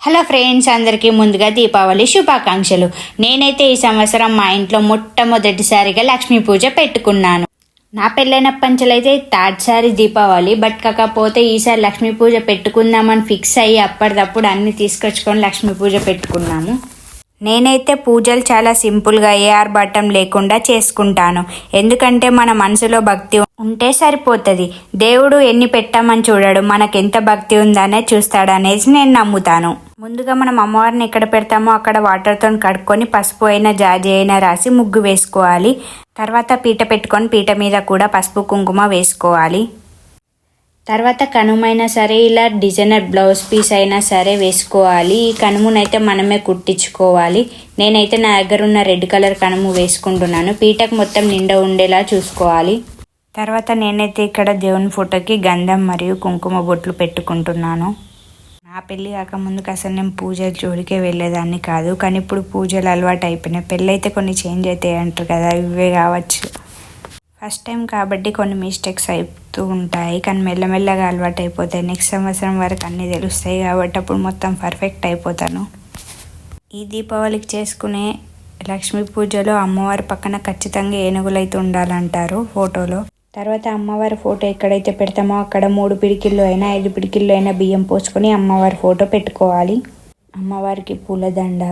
Hello friends, అందరికీ ముందుగా దీపావళి శుభాకాంక్షలు. నేనైతే ఈ సంవత్సరం మా ఇంట్లో మొట్టమొదటిసారిగా లక్ష్మీ పూజ పెట్టుకున్నాను. నా పెళ్ళైన పంచలైతే థర్డ్సారి దీపావళి, బట్ కాకపోతే ఈసారి లక్ష్మీ పూజ పెట్టుకుందామని ఫిక్స్ అయ్యి అప్పటిదప్పుడు అన్ని తీసుకొచ్చుకొని లక్ష్మీ పూజ పెట్టుకున్నాము. నేనైతే పూజలు చాలా సింపుల్గా ఏ ఆర్భాటం లేకుండా చేసుకుంటాను. ఎందుకంటే మన మనసులో భక్తి ఉంటే సరిపోతుంది. దేవుడు ఎన్ని పెట్టామని చూడడు, మనకెంత భక్తి ఉందనే చూస్తాడు అనేసి నేను నమ్ముతాను. ముందుగా మనం అమ్మవారిని ఎక్కడ పెడతామో అక్కడ వాటర్తో కడుక్కొని పసుపు అయినా జాజి అయినా రాసి ముగ్గు వేసుకోవాలి. తర్వాత పీట పెట్టుకొని పీట మీద కూడా పసుపు కుంకుమ వేసుకోవాలి. తర్వాత కనుమైనా సరే ఇలా డిజైనర్ బ్లౌజ్ పీస్ అయినా సరే వేసుకోవాలి. ఈ కనుమునైతే మనమే కుట్టించుకోవాలి. నేనైతే నా దగ్గర ఉన్న రెడ్ కలర్ కనుము వేసుకుంటున్నాను. పీటకు మొత్తం నిండా ఉండేలా చూసుకోవాలి. తర్వాత నేనైతే ఇక్కడ దేవుని ఫోటోకి గంధం మరియు కుంకుమ బొట్లు పెట్టుకుంటున్నాను. నా పెళ్ళి కాకముందుకు అసలు నేను పూజల జోడికే వెళ్ళేదాన్ని కాదు, కానీ ఇప్పుడు పూజలు అలవాటు అయిపోయినాయి. పెళ్ళి అయితే కొన్ని చేంజ్ అవుతాయి అంటారు కదా, ఇవే కావచ్చు. ఫస్ట్ టైం కాబట్టి కొన్ని మిస్టేక్స్ అవుతూ ఉంటాయి, కానీ మెల్లమెల్లగా అలవాటు అయిపోతాయి. నెక్స్ట్ సంవత్సరం వరకు అన్నీ తెలుస్తాయి కాబట్టి అప్పుడు మొత్తం పర్ఫెక్ట్ అయిపోతాను. ఈ దీపావళికి చేసుకునే లక్ష్మీ పూజలో అమ్మవారి పక్కన ఖచ్చితంగా ఏనుగులు అయితే ఉండాలంటారు ఫోటోలో. తర్వాత అమ్మవారి ఫోటో ఎక్కడైతే పెడతామో అక్కడ 3 పిడికిళ్ళు అయినా 5 పిడికిళ్ళు అయినా బియ్యం పోసుకొని అమ్మవారి ఫోటో పెట్టుకోవాలి. అమ్మవారికి పూలదండ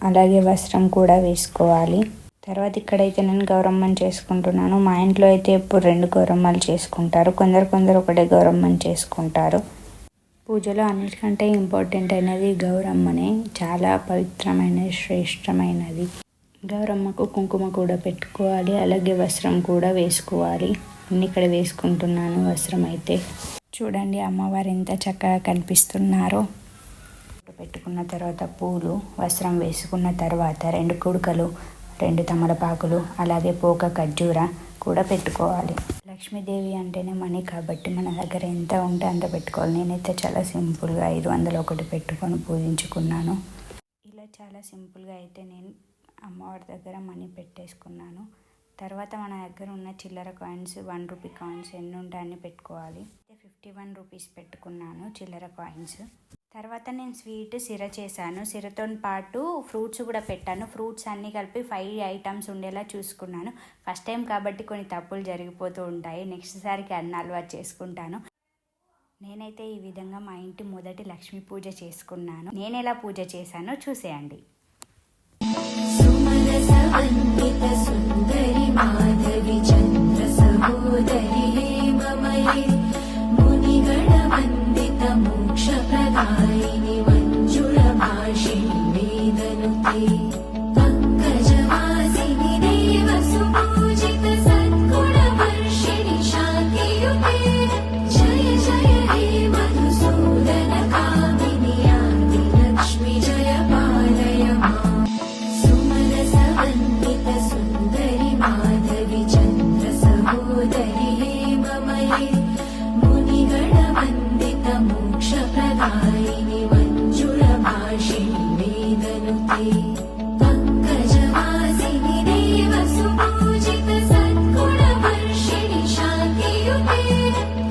అలాగే వస్త్రం కూడా వేసుకోవాలి. తర్వాత ఇక్కడైతే నేను గౌరమ్మని చేసుకుంటున్నాను. మా ఇంట్లో అయితే ఎప్పుడు 2 గౌరమ్మలు చేసుకుంటారు, కొందరు ఒకటే గౌరమ్మని చేసుకుంటారు. పూజలో అన్నిటికంటే ఇంపార్టెంట్ అయినది గౌరమ్మనే, చాలా పవిత్రమైనది, శ్రేష్టమైనది. గౌరమ్మకు కుంకుమ కూడా పెట్టుకోవాలి, అలాగే వస్త్రం కూడా వేసుకోవాలి. అన్ని ఇక్కడ వేసుకుంటున్నాను. వస్త్రం అయితే చూడండి అమ్మవారు ఎంత చక్కగా కనిపిస్తున్నారో. పెట్టుకున్న తర్వాత పూలు, వస్త్రం వేసుకున్న తర్వాత 2 కుడుకలు, 2 తమలపాకులు, అలాగే పోక ఖర్జూర కూడా పెట్టుకోవాలి. లక్ష్మీదేవి అంటేనే మనీ కాబట్టి మన దగ్గర ఎంత ఉంటే అంత పెట్టుకోవాలి. నేనైతే చాలా సింపుల్గా 501 పెట్టుకొని పూజించుకున్నాను. ఇలా చాలా సింపుల్గా అయితే నేను అమ్మవారి దగ్గర మనీ పెట్టేసుకున్నాను. తర్వాత మన దగ్గర ఉన్న చిల్లర కాయిన్స్, 1 రూపీ కాయిన్స్ ఎన్ని ఉంటే అన్ని పెట్టుకోవాలి. 51 రూపీస్ పెట్టుకున్నాను చిల్లర కాయిన్స్. తర్వాత నేను స్వీట్ సిర చేశాను. సిరతో పాటు ఫ్రూట్స్ కూడా పెట్టాను. ఫ్రూట్స్ అన్నీ కలిపి 5 ఐటమ్స్ ఉండేలా చూసుకున్నాను. ఫస్ట్ టైం కాబట్టి కొన్ని తప్పులు జరిగిపోతూ ఉంటాయి. నెక్స్ట్ సారికి అన్ని అలవాటు చేసుకుంటాను. నేనైతే ఈ విధంగా మా ఇంటి మొదటి లక్ష్మీ పూజ చేసుకున్నాను. నేను ఎలా పూజ చేశానో చూసేయండి. సుందరి మాధవి చంద్ర సహోదరి హేమమయే మునిగణ వందిత మోక్ష ప్రదాయిని మంజుళ భాషిణి వేదనుతే పంకజవాసిని దేవ సుపూజిత సద్గుణ వర్షిణి శాంతియుతే జయ జయ హే మధుసూదన కామిని ఆది లక్ష్మి జయ పాలయ మా సుందరి మాధవి చంద్ర సహోదరి హేమమయే మునిగణ వందిత మోక్ష ప్రదాయిని మంజుళ భాషిణి వేదనుతే పంకజవాసిని దేవ సుపూజిత సద్గుణ వర్షిణి శాంతియుతే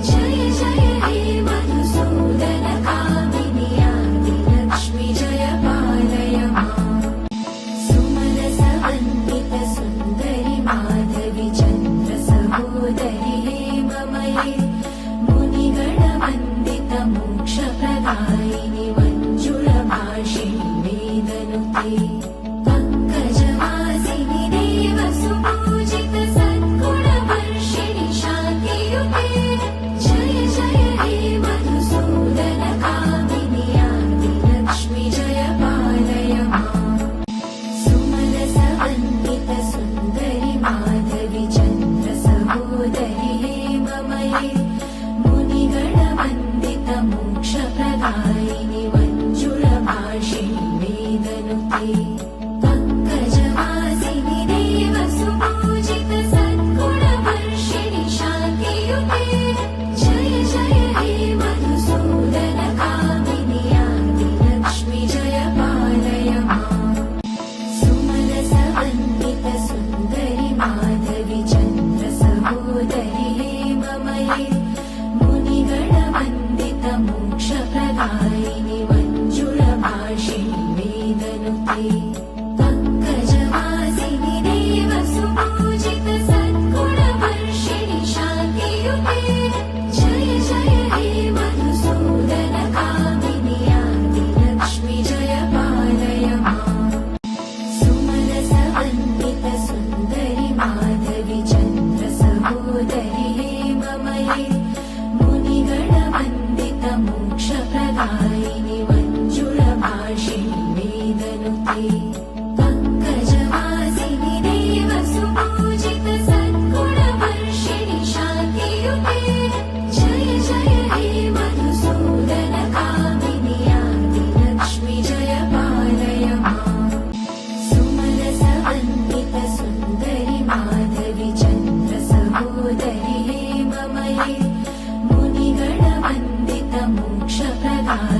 జయ జయ హే మధుసూదన కామిని ఆది లక్ష్మి జయ పాలయ మా సుందరి మాధవి చంద్ర సహోదరి హేమమయే మునిగణ వందిత మోక్ష ప్రదాయిని మంజుళ భాషిణి వేదనుతే పంకజవాసిని దేవ సుపూజిత సద్గుణ వర్షిణి శాంతియుతే జయ జయ హే మధుసూదన కామిని ఆది లక్ష్మి జయ పాలయ మా సుందరి మాధవి చంద్ర సహోదరి హేమమయే మునిగణ వందిత మోక్ష ప్రదాయిని మంజుళ భాషిణి వేదనుతే పంకజవాసిని దేవ సుపూజిత సద్గుణ వర్షిణి శాంతియుతే జయ జయ హే మధుసూదన కామిని ఆది లక్ష్మి జయ పాలయ మా సుందరి మాధవి చంద్ర సహోదరి హేమమయే మునిగణ వందిత మోక్ష ప్రదాయిని మంజుళ భాషిణి पङ्कजवासिनि देवसुपूजित सद्गुणवर्षिणि शान्तियुते जय जय हे मधुसूदन कामिनि आदिलक्ष्मि जय पालय माम् सुमनसवन्दित सुन्दरि माधवि चन्द्र सहोदरि हेममये मुनिगणवन्दित मोक्षप्रदायिनि मञ्जुळभाषिणि वेदनुते पङ्कजवासिनि देवसुपूजित सद्गुणवर्षिणि शान्तियुते जय जय हे मधुसूदन कामिनि आदिलक्ष्मि जय पालय माम् सुमनसवन्दित सुन्दरि माधवि चन्द्र सहोदरि हेममये मुनिगणवन्दित मोक्षप्रदायिनि